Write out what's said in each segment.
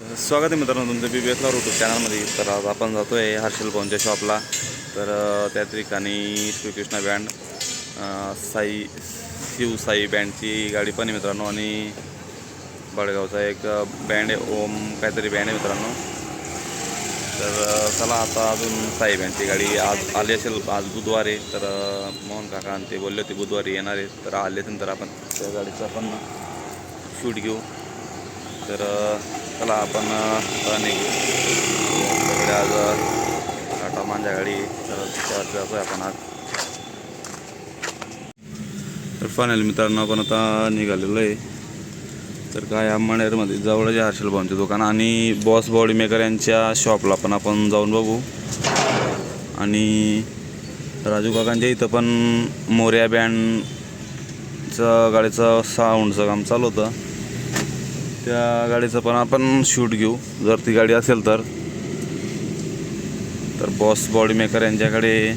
स्वागत आहे मित्रांनो तुमचं BBS यूट्यूब चॅनलमध्ये। तर आज आपण जातो आहे हर्षल भाऊंच्या शॉपला। तर त्या ठिकाणी श्रीकृष्णा बँड शिव साई बँडची गाडी पण आहे मित्रांनो, आणि बडगावचा एक बँड आहे, ओम काहीतरी बँड आहे मित्रांनो। तर चला आता अजून साई बँडची गाडी आज आली असेल, आज बुधवार आहे। तर मोहन काका ते बोलले होते बुधवारी येणार आहे, तर आले नंतर आपण त्या गाडीचा पण शूट घेऊ। तर चला आपण निघू आज टाटा मांजा गाडी, तर त्यावर जातो आहे आपण आज। तर फायनल मित्रांनो आपण आता निघालेलो आहे। तर काय अंमळनेरमध्ये जवळच हर्षल भाऊंचे दुकान आणि बॉस बॉडी मेकर यांच्या शॉपला पण आपण जाऊन बघू। आणि राजू काकांच्या इथं पण मोर्या बँडचं गाडीचं साऊंडचं काम चालू होतं, त्या गाडीचं पण आपण शूट घेऊ जर ती गाडी असेल तर। बॉस बॉडी मेकर यांच्याकडे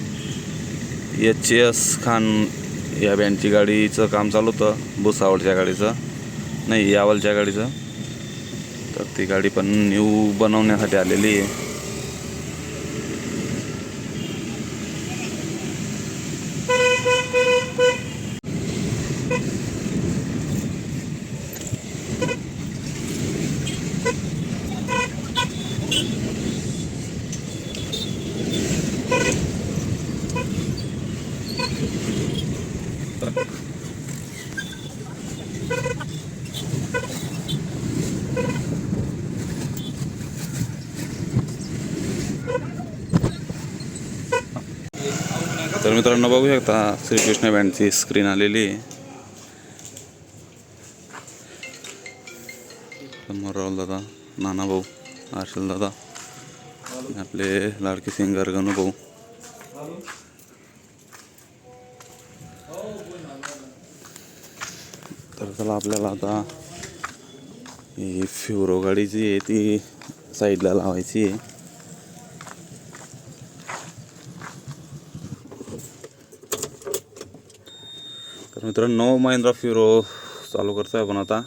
HS खान या बँडची गाडीचं काम चालू होतं, भुसावळच्या गाडीचं नाही, यावलच्या गाडीचं। तर ती गाडी पण न्यू बनवण्यासाठी आलेली आहे। तर मित्रांनो बघू शकता श्रीकृष्ण बँडची स्क्रीन आलेली आहे। समोर राहुल दादा, नाना भाऊ, हर्षल दादा, आपले लाडके सिंगर गणू भाऊ। तर चला आपल्याला आता ही फ्युरो गाडी जी आहे ती साईडला लावायची आहे। तर मित्रांनो महिंद्रा फ्युरो चालू करतोय आपण आता।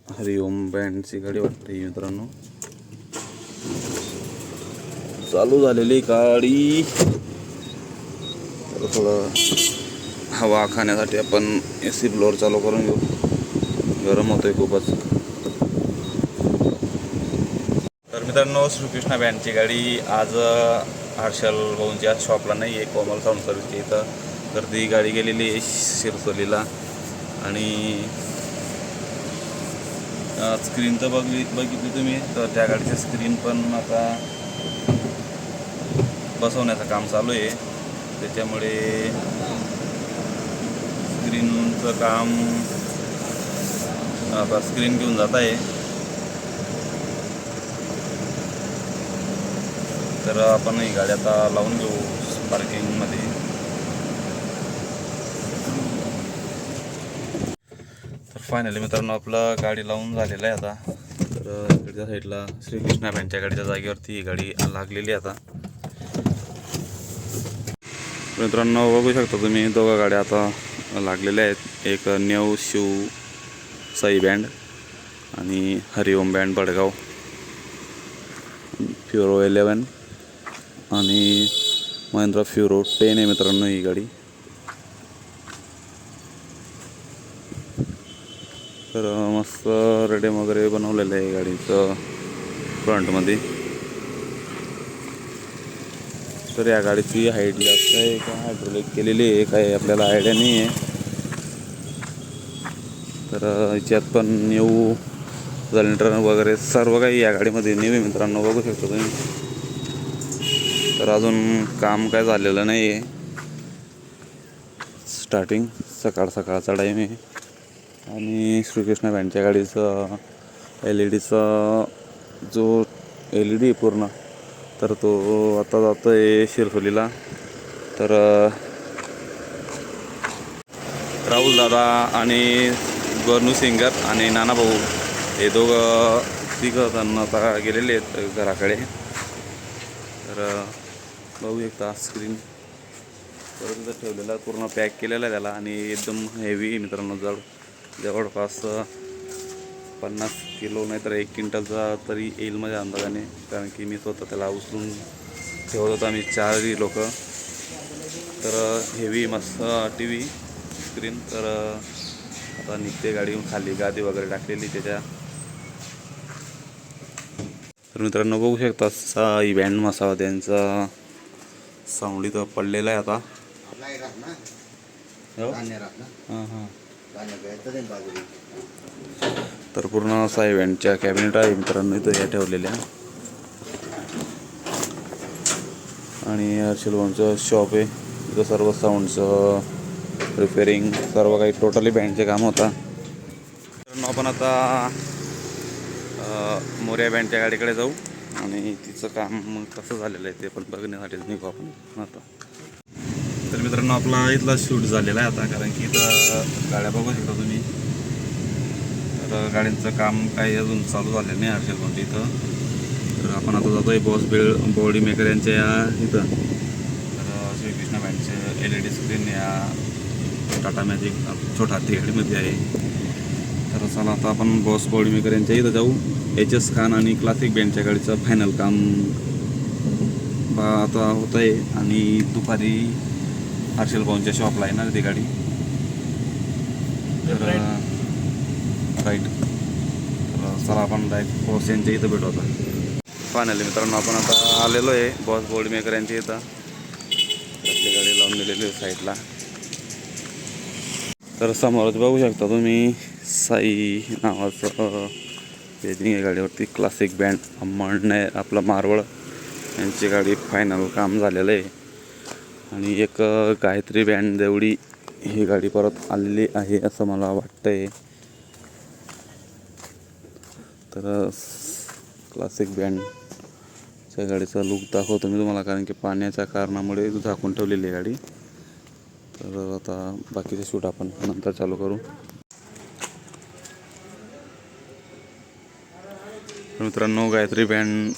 हरिओम बँडची गाडी वाटते मित्रांनो, चालू झालेली गाडी। तर थोडं हवा खाण्यासाठी आपण AC ब्लोअर चालू करून घेऊ, गरम होतोय खूपच। तर मित्रांनो श्रीकृष्णा बँडची गाडी आज हर्षल भाऊंच्या शॉपला नाही आहे, कोमल साऊंड सर्व्हिसच्या इथं। तर ती गाडी गेलेली आहे शिरसोलीला। आणि स्क्रीन तर बघितली तुम्ही, तर त्या गाडीची स्क्रीन पण आता बसवण्याचं काम चालू आहे, त्याच्यामुळे स्क्रीनचं काम आता स्क्रीन घेऊन जात आहे। तर आपण ही गाडी आता लावून घेऊ पार्किंगमध्ये। तर फायनली मित्रांनो आपलं गाडी लावून झालेलं आहे आता। तर इकडच्या साईडला श्रीकृष्णा बँडच्या गाडीच्या जागेवरती ही गाडी लागलेली आहे आता। मित्रांनो बघू शकता तुम्ही दोघं गाड्या आता लागलेल्या आहेत, एक न्यू शिव साई बँड आणि हरिओम बँड बडगाव फ्युरो 11 आणि महिंद्रा फ्युरो 10 आहे मित्रांनो ही गाडी। तर मस्त रेडियम वगैरे बनवलेलं आहे गाडीचं फ्रंटमध्ये। तर या गाडीची हाईट जास्त आहे का हायड्रोलिक केलेली आहे काय आपल्याला आयडिया नाही आहे। तर याच्यात पण न्यू सिलेंडर वगैरे सर्व काही या गाडीमध्ये न्यू आहे मित्रांनो, बघू शकता तुम्ही। तर अजून काम काय झालेलं नाही आहे, स्टार्टिंग सकाळचा टाईम आहे। आणि श्रीकृष्णा बँडच्या गाडीचं LED जो LED आहे पूर्ण, तर तो आता जातो आहे शिरसोलीला। तर राहुल दादा आणि गणू सिंगर आणि नाना भाऊ हे तिघं आता गेलेले आहेत घराकडे। तर बघू शकता स्क्रीन परत ठेवलेला पूर्ण पॅक केलेला आहे त्याला, आणि एकदम हेवी मित्रांनो, जवळपास 50 किलो नाही तर 1 क्विंटलचा तरी येईल माझ्या अंदाजाने, कारण की मी स्वतः त्याला उचलून ठेवत होतो आम्ही 4 लोक. तर हेवी मस्त टी व्ही स्क्रीन. तर आता निघते गाडी खाली, गादी वगैरे टाकलेली त्याच्या. तर मित्रांनो बघू शकता साई बँड मसाला त्यांचा साऊंड इथं पडलेला आहे आता. हां हां. तर पूर्ण साई बँडच्या कॅबिनेट आहे मित्रांनो इथं या ठेवलेल्या. आणि हर्षल भाऊंचं शॉप आहे इथं. सर्व साऊंडचं रिपेअरिंग सर्व काही टोटली बँडचे काम होता. तर आपण आता मोर्या बँडच्या गाडीकडे जाऊ आणि तिचं काम कसं झालेलं आहे ते पण बघण्यासाठी निघू आपण आता. तर मित्रांनो आपला इथला शूट झालेला आहे आता, कारण की इथं गाड्या बघू शकता तुम्ही. तर गाड्यांचं काम काही अजून चालू झालेलं नाही हर्षल भाऊंच्या इथं. तर आपण आता जातो आहे बॉडी मेकर यांच्या या इथं. तर श्रीकृष्ण बँडचे LED स्क्रीन या टाटा मॅजिक छोटा हत्ती गाडीमध्ये आहे. तर चला आता आपण बॉडी मेकर यांच्या इथं जाऊ. HS खान आणि क्लासिक बँडच्या गाडीचं फायनल काम आता होत आहे. आणि दुपारी हर्षल भाऊंच्या शॉपला येणार ती गाडी. तर राईट. तर चला आपण डायरेक्ट बॉस यांच्या इथं भेटू आता. फायनली मित्रांनो आपण आता आलेलो आहे बॉडी मेकर यांच्या इथं. आपली गाडी लावून दिलेली आहे साईडला. तर समोरच बघू शकता तुम्ही साई नावाचं पेजिंग आहे गाडीवरती. क्लासिक बँड अंमळने आपला मारवळ यांची गाडी फायनल काम झालेलं आहे. आणि एक गायत्री बँड देवडी ही गाडी परत आलेली आहे असं मला वाटतंय. तर क्लासिक बँडच्या गाडीचा लुक दाखवतो मी तुम्हाला, कारण की पाण्याच्या कारणामुळे झाकून ठेवलेली आहे गाडी. तर आता बाकीचे शूट आपण नंतर चालू करू. मित्रांनो गायत्री बँड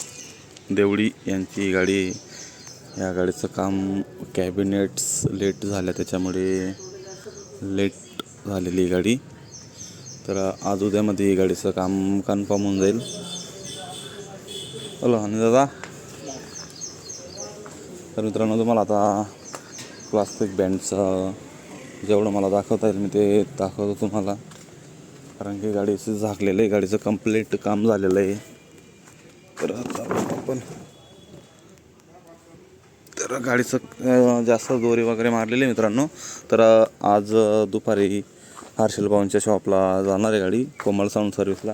देवडी यांची गाडी. या गाडीचं काम कॅबिनेट्स लेट झाल्या त्याच्यामुळे लेट झालेली गाडी. तर आज उद्यामध्ये ही गाडीचं काम कन्फर्म होऊन जाईल. हॅलो आणि दादा. तर मित्रांनो तुम्हाला आता क्लासिक बँडचं जेवढं मला दाखवता येईल मी ते दाखवतो तुम्हाला, कारण की गाडीचं झाकलेलं आहे. गाडीचं कंप्लीट काम झालेलं आहे. तर आता आपण तर गाडीचं जास्त दोरी वगैरे मारलेली आहे मित्रांनो. तर आज दुपारी हर्षल भाऊंच्या शॉपला जाणार आहे गाडी, कोमल साऊंड सर्व्हिसला.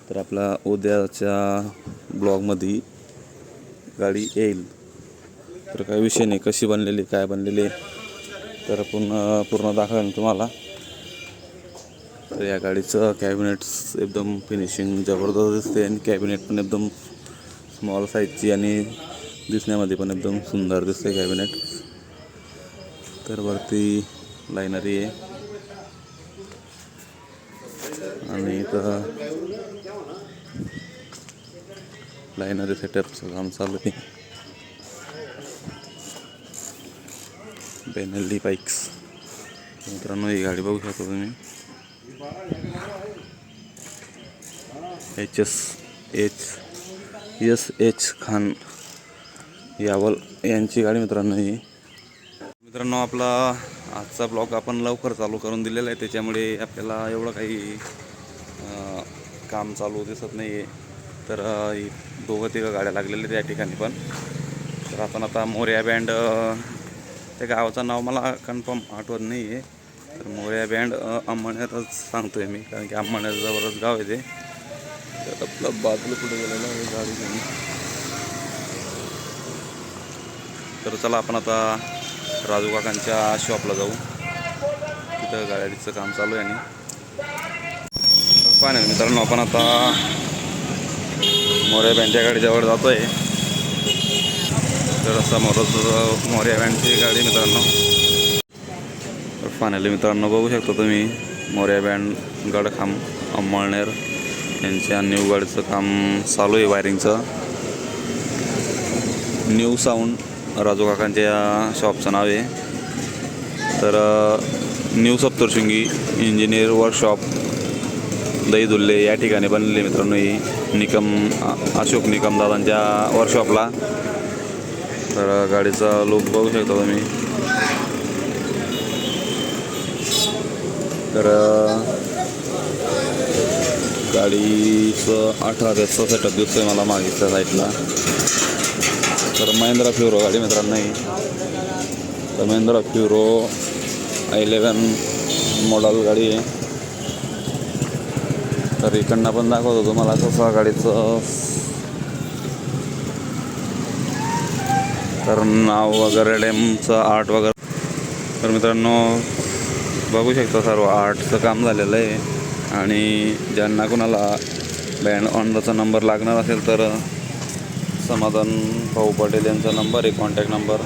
तर आपल्या उद्याच्या ब्लॉगमध्ये गाडी येईल. तर काही विषय नाही, कशी बनलेली काय बनलेली तर पूर्ण दाखवेल तुम्हाला. तर या गाडीचं कॅबिनेट्स एकदम फिनिशिंग जबरदस्त दिसते. आणि कॅबिनेट पण एकदम स्मॉल साईजची आणि दिसण्यामध्ये पण एकदम सुंदर दिसते कॅबिनेट. तर वरती लायनरी आहे आणि इथं लायनरी सेटअपचं काम चालू आहे. बेनेली बाईक्स मित्रांनो ही गाडी बघू शकता तुम्ही. HS खान यावल यांची गाडी मित्रांनो ही. मित्रांनो आपला आजचा ब्लॉग आपण लवकर चालू करून दिलेला आहे, त्याच्यामुळे आपल्याला एवढं काही काम चालू दिसत नाही आहे. तर 2-3 गाड्या लागलेल्या त्या ठिकाणी पण. तर आपण आता मोर्या बँड, त्या गावाचं नाव मला कन्फर्म आठवत नाही आहे. तर मोर्या बँड अंमळनेरच सांगतो आहे मी, कारण की अंमळनेर जवळच गाव आहे ते. तर आपलं बाजूला कुठे गेलेलं आहे गाडी घेऊन. तर चला आपण आता राजू काकांच्या शॉपला जाऊ, तिथं गाडीचं काम चालू आहे. आणि फायनल मित्रांनो आपण आता मोर्या बँडच्या गाडीजवळ जातो आहे. तर समोरच मोर्या बँडची गाडी मित्रांनो. तर फायनली मित्रांनो बघू शकता तुम्ही मोर्या बँड गडखांब अंमळनेर यांच्या न्यू गाडीचं काम चालू आहे. वायरिंगचं न्यू साऊंड राजू काकांच्या शॉपचं नाव आहे. तर न्यू सप्तशृंगी इंजिनियर वर्कशॉप दही दुल्ले या ठिकाणी बनलेली मित्रांनो ही अशोक निकम दादांच्या वर्कशॉपला. तर गाडीचा लुक बघू शकता तुम्ही. तर गाडीचं 18 सेटअप दिसतोय मला मागच्या साईडला. तर महिंद्रा फ्युरो गाडी मित्रांनो ही. तर महिंद्रा फ्युरो 11 मॉडल गाडी आहे. तर इकडनं पण दाखवतो तुम्हाला कसं गाडीचं तर नाव वगैरे डेमचं आर्ट वगैरे. तर मित्रांनो बघू शकता सर्व आर्टचं काम झालेलं आहे. आणि ज्यांना कोणाला बँड ऑनचा नंबर लागणार असेल तर समाधान भाऊ पटेल यांचा नंबर आहे, कॉन्टॅक्ट नंबर.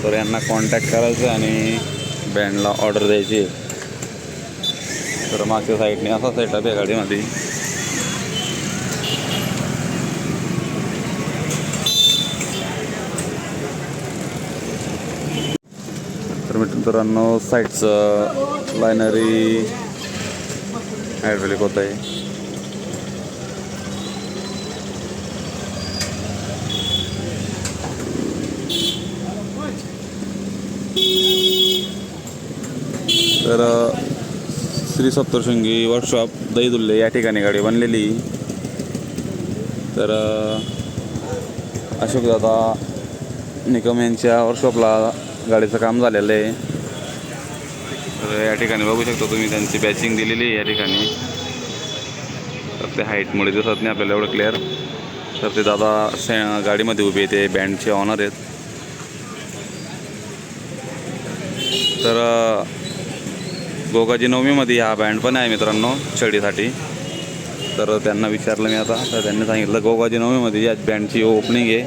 तर यांना कॉन्टॅक्ट करायचं आणि बँडला ऑर्डर द्यायची. तर मागच्या साईडने असा सेटअप आहे गाडीमध्ये. तर मित्रांनो साईडचं लायनरी हायड्रोलिक होत आहे. तर श्री सप्तशृंगी वर्कशॉप दही दुल्ले या ठिकाणी गाडी बनलेली. तर अशोकदादा निकम यांच्या वर्कशॉपला गाडीचं काम झालेलं आहे. तर या ठिकाणी बघू शकता तुम्ही त्यांची बॅचिंग दिलेली आहे या ठिकाणी. तर ते हाईटमुळे दिसत नाही आपल्याला एवढं क्लिअर. तर ते दादा गाडीमध्ये उभे ते बँडचे ऑनर आहेत. तर गोगाजी नवमीमध्ये हा बँड पण आहे मित्रांनो छडीसाठी. तर त्यांना विचारलं मी आता. तर त्यांनी सांगितलं गोगाजी नवमीमध्ये या बँडची ओपनिंग आहे,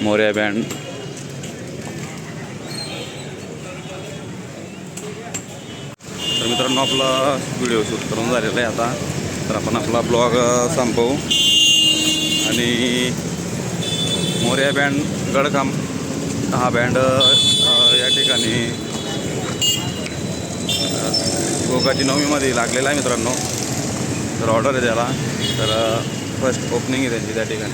मोरया बँड. तर मित्रांनो आपला व्हिडिओ शूट करून झालेला आहे आता. तर आपण आपला ब्लॉग संपवू. आणि मोरया बँड गडखाम हा बँड या ठिकाणी गोगाजी नवमीमध्ये लागलेला आहे मित्रांनो. तर ऑर्डर आहे त्याला. तर फर्स्ट ओपनिंग आहे त्यांची त्या ठिकाणी.